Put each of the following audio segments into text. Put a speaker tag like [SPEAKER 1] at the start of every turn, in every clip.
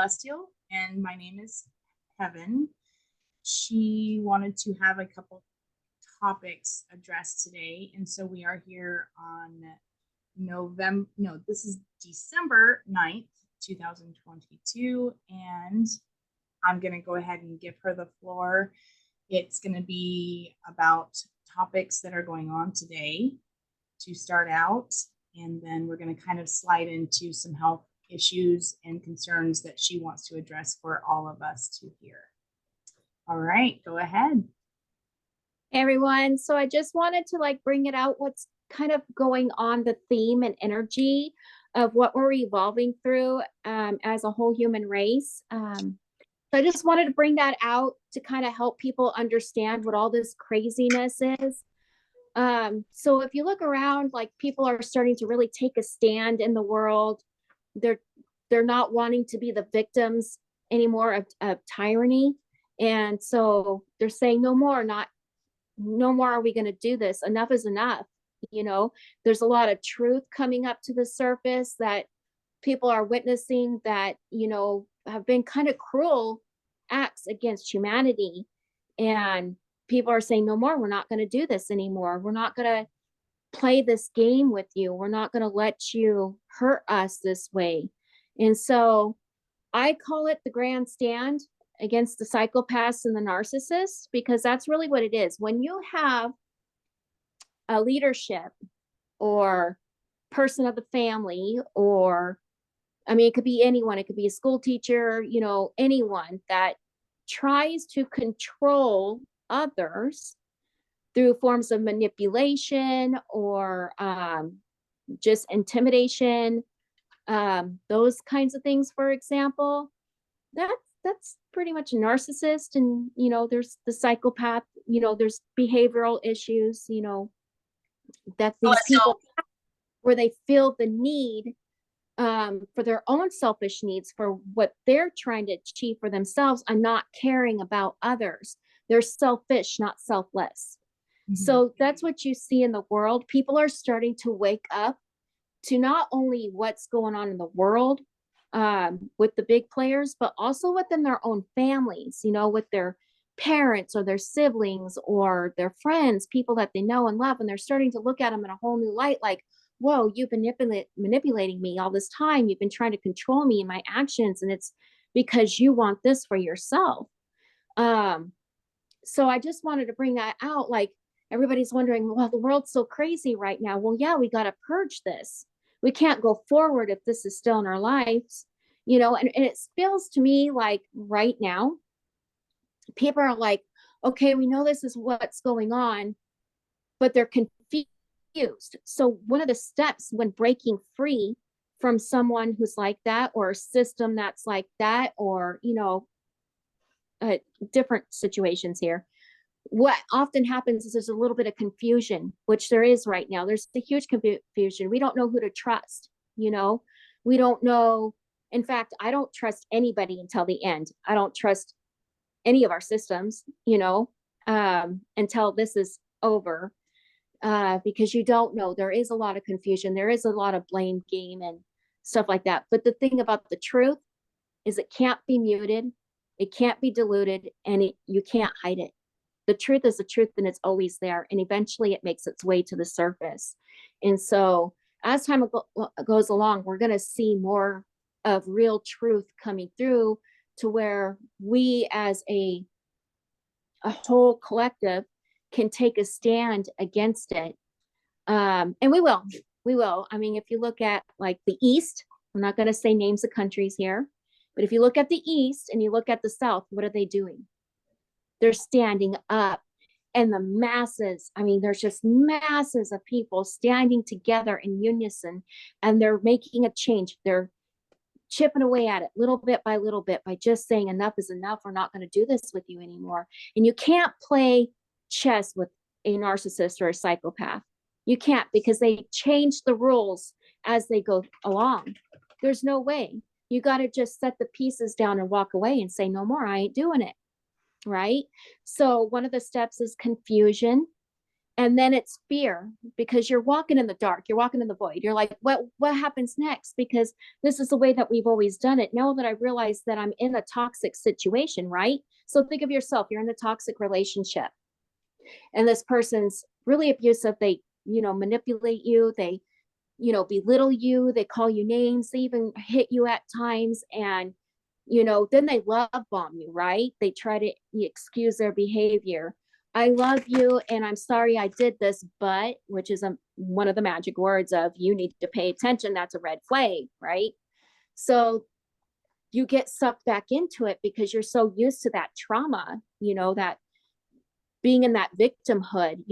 [SPEAKER 1] Celestial, and my name is Heaven. She wanted to have a couple topics addressed today, and so we are here on this is December 9th, 2022, and I'm going to go ahead and give her the floor. It's going to be about topics that are going on today to start out, and then we're going to kind of slide into some health issues and concerns that she wants to address for all of us to hear. All right, go ahead.
[SPEAKER 2] Hey everyone. So I just wanted to bring it out what's kind of going on, the theme and energy of what we're evolving through as a whole human race. So I just wanted to bring that out to kind of help people understand what all this craziness is. So if you look around, people are starting to really take a stand in the world. They're not wanting to be the victims anymore of tyranny. And so they're saying no more are we going to do this? Enough is enough. There's a lot of truth coming up to the surface that people are witnessing that, have been kind of cruel acts against humanity. And people are saying, no more, we're not going to do this anymore. We're not going to play this game with you. We're not going to let you hurt us this way. And so I call it the grandstand against the psychopaths and the narcissists, because that's really what it is. When you have a leadership or person of the family, or it could be anyone, it could be a school teacher, anyone that tries to control others through forms of manipulation or just intimidation, those kinds of things, for example, that's pretty much a narcissist. And there's the psychopath, there's behavioral issues, that these people where they feel the need for their own selfish needs, for what they're trying to achieve for themselves, and not caring about others. They're selfish, not selfless. Mm-hmm. So that's what you see in the world. People are starting to wake up to not only what's going on in the world with the big players, but also within their own families, with their parents or their siblings or their friends, people that they know and love. And they're starting to look at them in a whole new light, like, whoa, you've been manipulating me all this time. You've been trying to control me and my actions. And it's because you want this for yourself. So I just wanted to bring that out. Everybody's wondering, well, the world's so crazy right now. Well, yeah, we got to purge this. We can't go forward if this is still in our lives, and it feels to me like right now, people are like, okay, we know this is what's going on, but they're confused. So one of the steps when breaking free from someone who's like that, or a system that's like that, or, different situations here, what often happens is there's a little bit of confusion, which there is right now. There's a huge confusion. We don't know who to trust. We don't know. In fact, I don't trust anybody until the end. I don't trust any of our systems, until this is over, because you don't know. There is a lot of confusion. There is a lot of blame game and stuff like that. But the thing about the truth is it can't be muted. It can't be diluted, and you can't hide it. The truth is the truth, and it's always there. And eventually it makes its way to the surface. And so as time goes along, we're going to see more of real truth coming through, to where we as a whole collective can take a stand against it. And we will. If you look at the East, I'm not going to say names of countries here, but if you look at the East and you look at the South, what are they doing? They're standing up, and the masses, there's just masses of people standing together in unison, and they're making a change. They're chipping away at it little bit by just saying enough is enough. We're not going to do this with you anymore. And you can't play chess with a narcissist or a psychopath. You can't, because they change the rules as they go along. There's no way. You got to just set the pieces down and walk away and say, no more, I ain't doing it. Right? So one of the steps is confusion. And then it's fear because you're walking in the dark, you're walking in the void. You're like, what happens next? Because this is the way that we've always done it. Now that I realize that I'm in a toxic situation, right? So think of yourself, you're in a toxic relationship and this person's really abusive. They, manipulate you. They, belittle you. They call you names. They even hit you at times. And, then they love bomb you, right? They try to excuse their behavior. I love you and I'm sorry I did this, but, which is one of the magic words of you need to pay attention. That's a red flag, right? So you get sucked back into it because you're so used to that trauma, that being in that victimhood,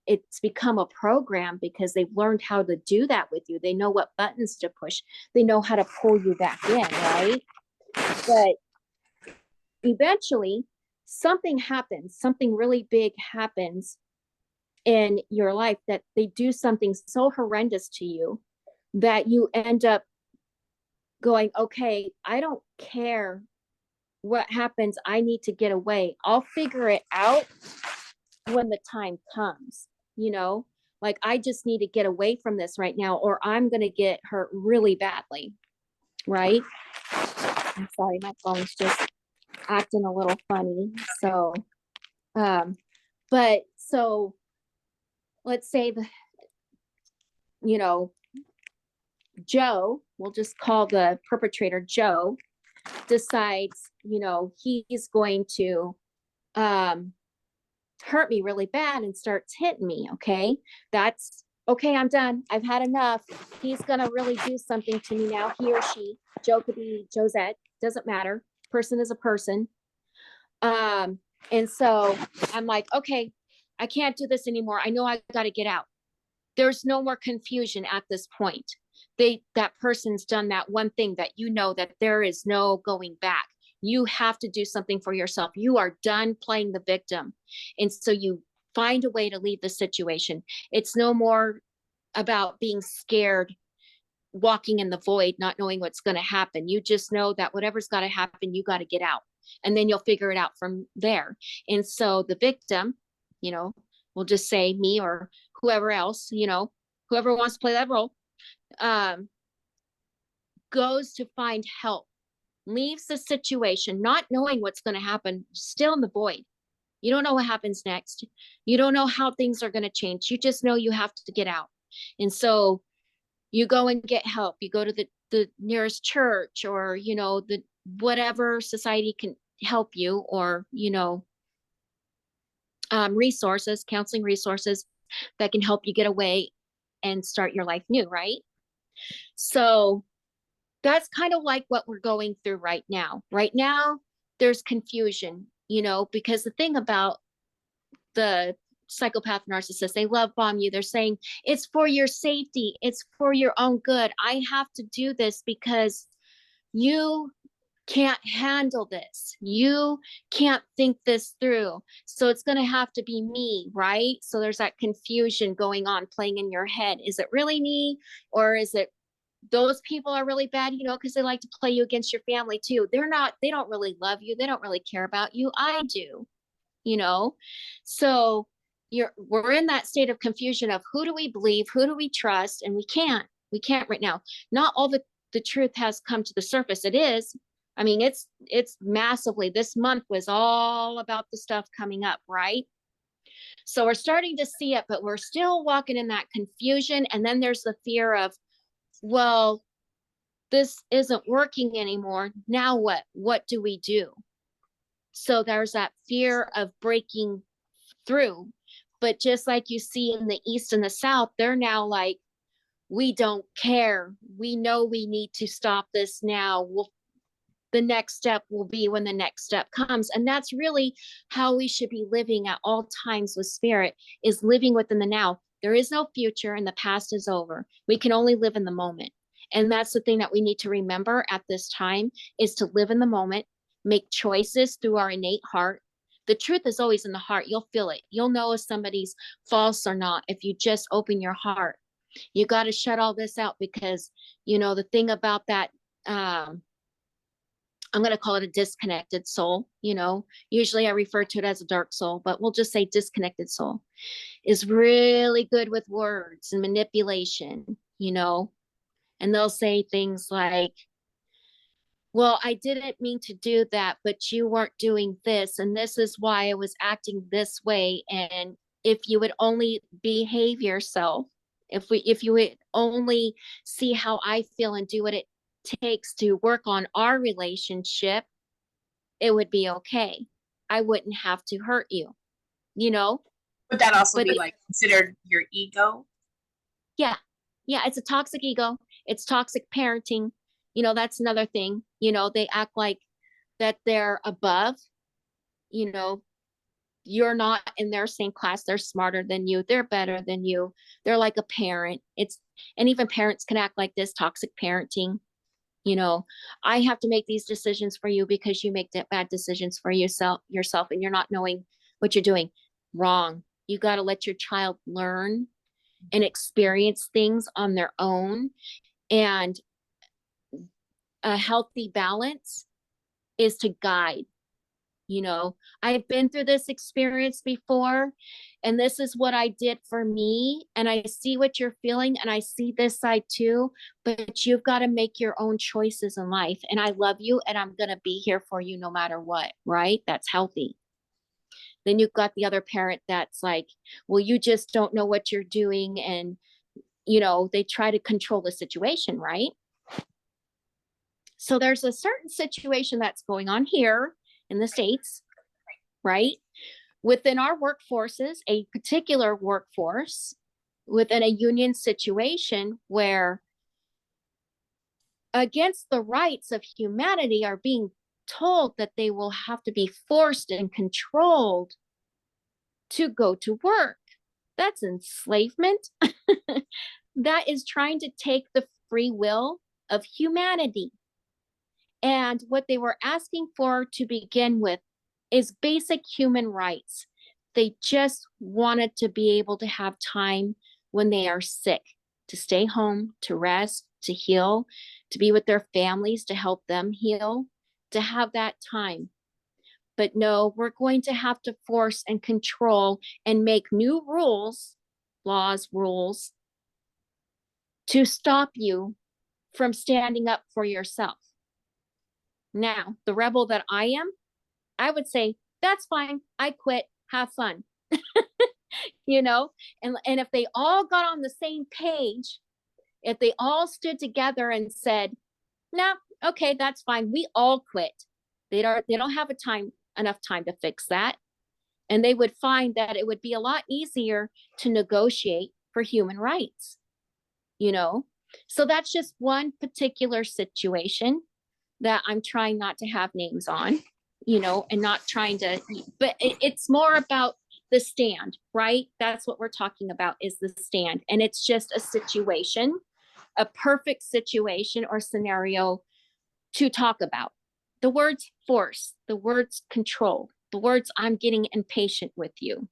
[SPEAKER 2] it's become a program because they've learned how to do that with you. They know what buttons to push. They know how to pull you back in, right? But eventually something happens, something really big happens in your life that they do something so horrendous to you that you end up going, okay, I don't care what happens. I need to get away. I'll figure it out when the time comes, like I just need to get away from this right now or I'm going to get hurt really badly. Right. I'm sorry, my phone's just acting a little funny. So, but so let's say Joe, we'll just call the perpetrator Joe, decides, he's going to, hurt me really bad and starts hitting me. Okay. That's okay. I'm done. I've had enough. He's going to really do something to me now. He or she, Joe could be Josette, doesn't matter. Person is a person. And so I'm like, okay, I can't do this anymore. I know I got to get out. There's no more confusion at this point. That person's done that one thing that that there is no going back. You have to do something for yourself. You are done playing the victim. And so you find a way to leave the situation. It's no more about being scared, walking in the void, not knowing what's going to happen. You just know that whatever's got to happen, you got to get out. And then you'll figure it out from there. And so the victim, we'll just say me or whoever else, whoever wants to play that role, goes to find help, leaves the situation, not knowing what's going to happen, still in the void. You don't know what happens next. You don't know how things are going to change. You just know you have to get out. And so you go and get help. You go to the nearest church or, the whatever society can help you or, resources, counseling resources that can help you get away and start your life new, right? So that's kind of like what we're going through right now. Right now, there's confusion, because the thing about the psychopath narcissist, they love bomb you. They're saying it's for your safety. It's for your own good. I have to do this because you can't handle this. You can't think this through. So it's going to have to be me, right? So there's that confusion going on, playing in your head. Is it really me? Or is it those people are really bad, because they like to play you against your family too. They don't really love you. They don't really care about you. I do, So we're in that state of confusion of who do we believe? Who do we trust? And we can't right now. Not all the truth has come to the surface. It is. I mean, it's massively, this month was all about the stuff coming up, right? So we're starting to see it, but we're still walking in that confusion. And then there's the fear of, well, this isn't working anymore. Now what? What do we do? So there's that fear of breaking through. But just like you see in the East and the South, they're now like, we don't care. We know we need to stop this now. The next step will be when the next step comes. And that's really how we should be living at all times with spirit, is living within the now. There is no future and the past is over. We can only live in the moment. And that's the thing that we need to remember at this time, is to live in the moment, make choices through our innate heart. The truth is always in the heart. You'll feel it. You'll know if somebody's false or not if you just open your heart. You got to shut all this out because, the thing about that, I'm going to call it a disconnected soul. Usually I refer to it as a dark soul, but we'll just say disconnected soul, is really good with words and manipulation, and they'll say things like, well, I didn't mean to do that, but you weren't doing this, and this is why I was acting this way. And if you would only behave yourself, if you would only see how I feel and do what it takes to work on our relationship, it would be okay. I wouldn't have to hurt you, you know?
[SPEAKER 1] Would that also
[SPEAKER 2] But
[SPEAKER 1] be like considered your ego?
[SPEAKER 2] yeah, yeah, it's a toxic ego. It's toxic parenting. That's another thing. They act like that they're above, you know, you're not in their same class. They're smarter than you. They're better than you. They're like a parent. And even parents can act like this toxic parenting. I have to make these decisions for you because you make bad decisions for yourself, and you're not knowing what you're doing wrong. You got to let your child learn and experience things on their own. And a healthy balance is to guide. I've been through this experience before, and this is what I did for me. And I see what you're feeling, and I see this side too, but you've got to make your own choices in life. And I love you, and I'm going to be here for you no matter what, right? That's healthy. Then you've got the other parent that's like, well, you just don't know what you're doing. And, they try to control the situation, right? So there's a certain situation that's going on here in the States, right? Within our workforces, a particular workforce, within a union situation where against the rights of humanity are being told that they will have to be forced and controlled to go to work. That's enslavement. That is trying to take the free will of humanity. And what they were asking for to begin with is basic human rights. They just wanted to be able to have time when they are sick, to stay home, to rest, to heal, to be with their families, to help them heal, to have that time. But no, we're going to have to force and control and make new rules, laws, rules, to stop you from standing up for yourself. Now, the rebel that I am, I would say, that's fine. I quit. Have fun. And if they all got on the same page, if they all stood together and said, no, okay, that's fine. We all quit. They don't have enough time to fix that. And they would find that it would be a lot easier to negotiate for human rights. So that's just one particular situation that I'm trying not to have names on, and not trying to, but it's more about the stand, right? That's what we're talking about, is the stand. And it's just a situation, a perfect situation or scenario to talk about. The words force, the words control, the words I'm getting impatient with you.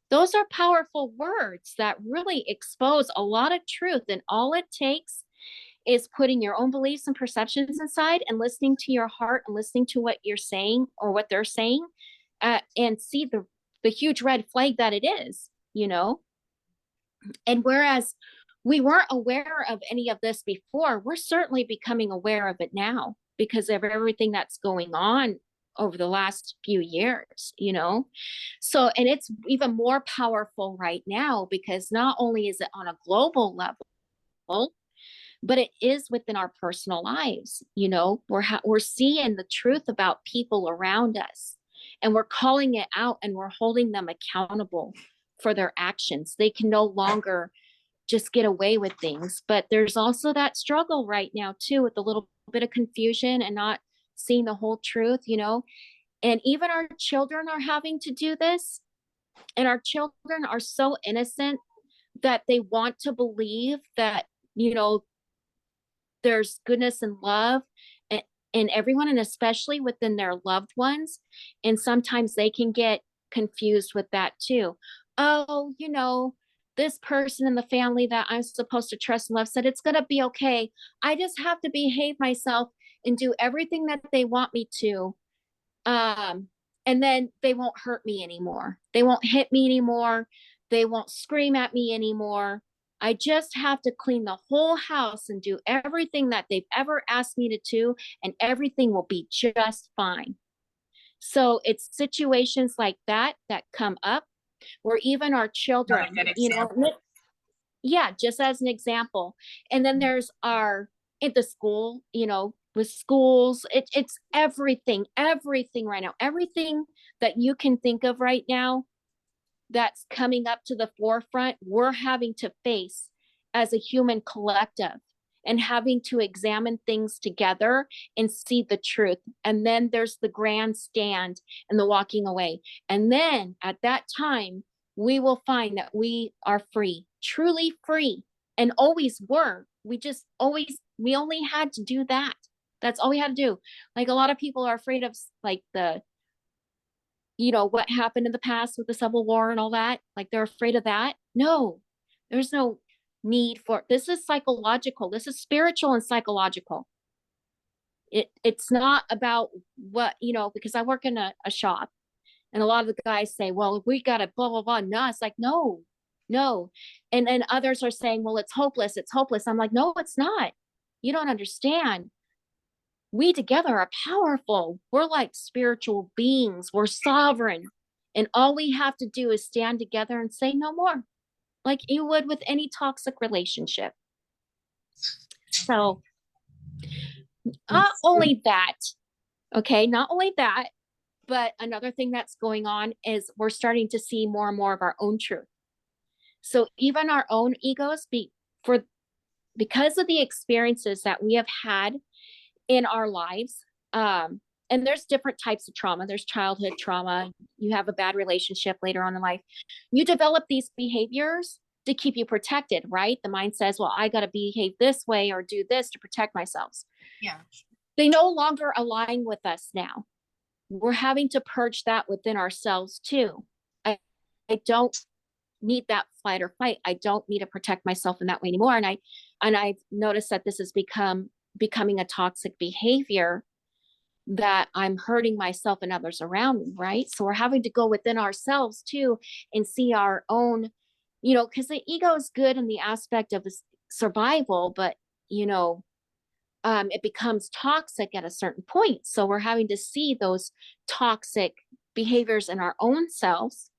[SPEAKER 2] Those are powerful words that really expose a lot of truth. And all it takes is putting your own beliefs and perceptions aside and listening to your heart and listening to what you're saying or what they're saying, and see the huge red flag that it is, And whereas we weren't aware of any of this before, we're certainly becoming aware of it now because of everything that's going on over the last few years, So, and it's even more powerful right now because not only is it on a global level, but it is within our personal lives. We're seeing the truth about people around us, and we're calling it out, and we're holding them accountable for their actions. They can no longer just get away with things. But there's also that struggle right now too, with a little bit of confusion and not seeing the whole truth, and even our children are having to do this. And our children are so innocent that they want to believe that, there's goodness and love in everyone, and especially within their loved ones. And sometimes they can get confused with that too. Oh, this person in the family that I'm supposed to trust and love said it's going to be okay. I just have to behave myself and do everything that they want me to. And and then they won't hurt me anymore. They won't hit me anymore. They won't scream at me anymore. I just have to clean the whole house and do everything that they've ever asked me to do, and everything will be just fine. So it's situations like that that come up where even our children,
[SPEAKER 1] Another good example.
[SPEAKER 2] yeah, just as an example. And then there's our at the school, with schools, it's everything right now, everything that you can think of right now that's coming up to the forefront, we're having to face as a human collective and having to examine things together and see the truth. And then there's the grandstand and the walking away. And then at that time, we will find that we are free, truly free, and always were. We only had to do that. That's all we had to do. Like, a lot of people are afraid of like what happened in the past with the Civil War and all that. Like, they're afraid of that. No, there's no need for this. Is psychological. This is spiritual and psychological. It's not about what, because I work in a shop, and a lot of the guys say, well, we got to blah, blah, blah. No, it's like, no. And then others are saying, well, it's hopeless. I'm like, no, it's not. You don't understand. We together are powerful. We're like spiritual beings. We're sovereign. And all we have to do is stand together and say no more, like you would with any toxic relationship. So not only that, but another thing that's going on is we're starting to see more and more of our own truth. So even our own egos, because of the experiences that we have had in our lives, and there's different types of trauma. There's childhood trauma. You have a bad relationship later on in life. You develop these behaviors to keep you protected, right? The mind says, well, I got to behave this way or do this to protect myself.
[SPEAKER 1] Yeah.
[SPEAKER 2] They no longer align with us now. We're having to purge that within ourselves too. I don't need that flight or fight. I don't need to protect myself in that way anymore. And I've noticed that this has becoming a toxic behavior, that I'm hurting myself and others around me, right? So we're having to go within ourselves too and see our own, because the ego is good in the aspect of survival, but it becomes toxic at a certain point. So we're having to see those toxic behaviors in our own selves,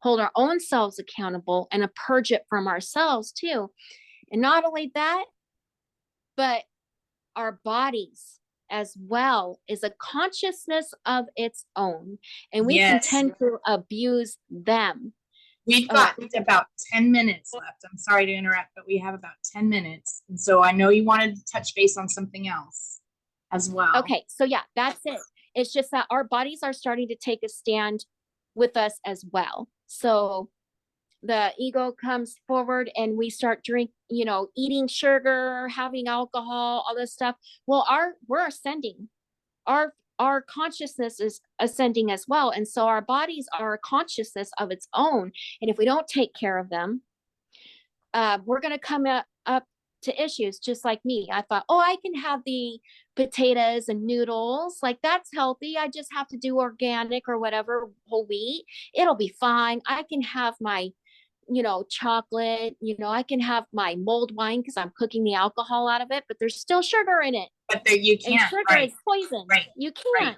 [SPEAKER 2] hold our own selves accountable, and purge it from ourselves too. And not only that, but our bodies as well is a consciousness of its own, and we can tend to abuse them.
[SPEAKER 1] We've got about 10 minutes left. I'm sorry to interrupt, but we have about 10 minutes. And so I know you wanted to touch base on something else as well.
[SPEAKER 2] Okay, so yeah, that's it. It's just that our bodies are starting to take a stand with us as well. So the ego comes forward and we start eating sugar, having alcohol, all this stuff. Well, we're ascending. Our consciousness is ascending as well. And so our bodies are a consciousness of its own. And if we don't take care of them, we're going to come up to issues just like me. I thought, I can have the potatoes and noodles. Like, that's healthy. I just have to do organic or whatever, whole wheat. It'll be fine. I can have my chocolate, I can have my mulled wine because I'm cooking the alcohol out of it, but there's still sugar in it.
[SPEAKER 1] But there you can't.
[SPEAKER 2] And sugar is poison.
[SPEAKER 1] Right.
[SPEAKER 2] You can't. Right.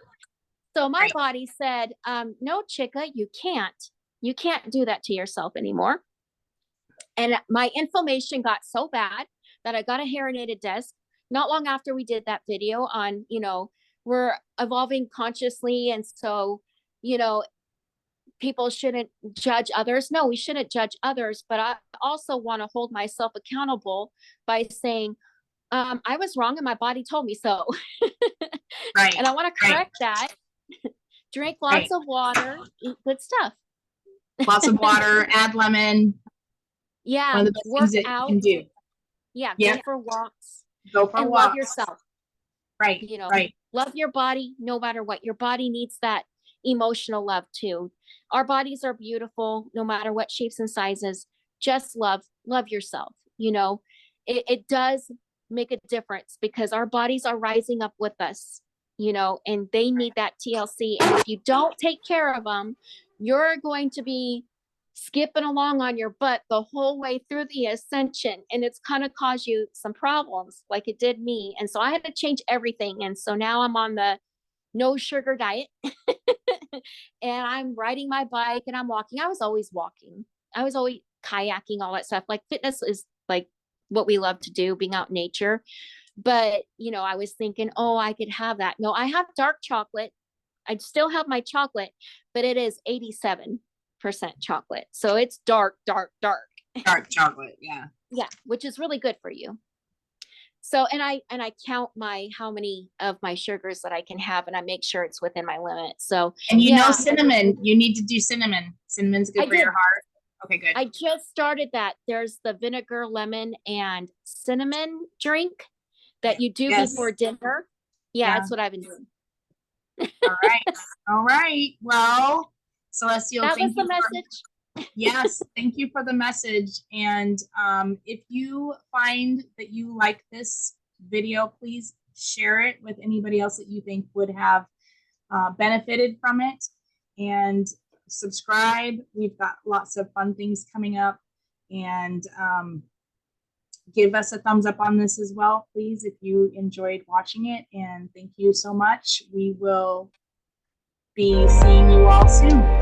[SPEAKER 2] So my body said, no, chica, you can't do that to yourself anymore. And my inflammation got so bad that I got a herniated disc. Not long after we did that video on, we're evolving consciously. And so, people shouldn't judge others. No, we shouldn't judge others. But I also want to hold myself accountable by saying, I was wrong and my body told me so.
[SPEAKER 1] Right.
[SPEAKER 2] And I want to correct that. Drink lots of water, eat good stuff.
[SPEAKER 1] Lots of water, add lemon.
[SPEAKER 2] Yeah.
[SPEAKER 1] One of the best things that you can do.
[SPEAKER 2] Yeah. Go for walks.
[SPEAKER 1] Love
[SPEAKER 2] yourself.
[SPEAKER 1] Right. Right.
[SPEAKER 2] Love your body no matter what. Your body needs that emotional love too. Our bodies are beautiful no matter what shapes and sizes. Just love yourself. It does make a difference because our bodies are rising up with us. you know, and they need that TLC. And if you don't take care of them, you're going to be skipping along on your butt the whole way through the ascension, and it's going to cause you some problems like it did me. And so I had to change everything. And so now I'm on the no sugar diet and I'm riding my bike and I'm walking. I was always walking. I was always kayaking, all that stuff. Like fitness is like what we love to do, being out in nature. But, you know, I was thinking, oh, I could have that. No, I have dark chocolate. I still have my chocolate, but it is 87% chocolate. So it's dark, dark, dark.
[SPEAKER 1] Dark chocolate, yeah.
[SPEAKER 2] Yeah, which is really good for you. So, and I count how many of my sugars that I can have, and I make sure it's within my limit. So,
[SPEAKER 1] and you know, cinnamon, you need to do cinnamon. Cinnamon's good for your heart. Okay, good.
[SPEAKER 2] I just started that. There's the vinegar, lemon, and cinnamon drink that you do before dinner. Yeah, that's what I've been doing.
[SPEAKER 1] All right. All right. Well, Celestial,
[SPEAKER 2] that was the message.
[SPEAKER 1] Yes, thank you for the message. And if you find that you like this video, please share it with anybody else that you think would have benefited from it. And subscribe. We've got lots of fun things coming up. And give us a thumbs up on this as well, please, if you enjoyed watching it. And thank you so much. We will be seeing you all soon.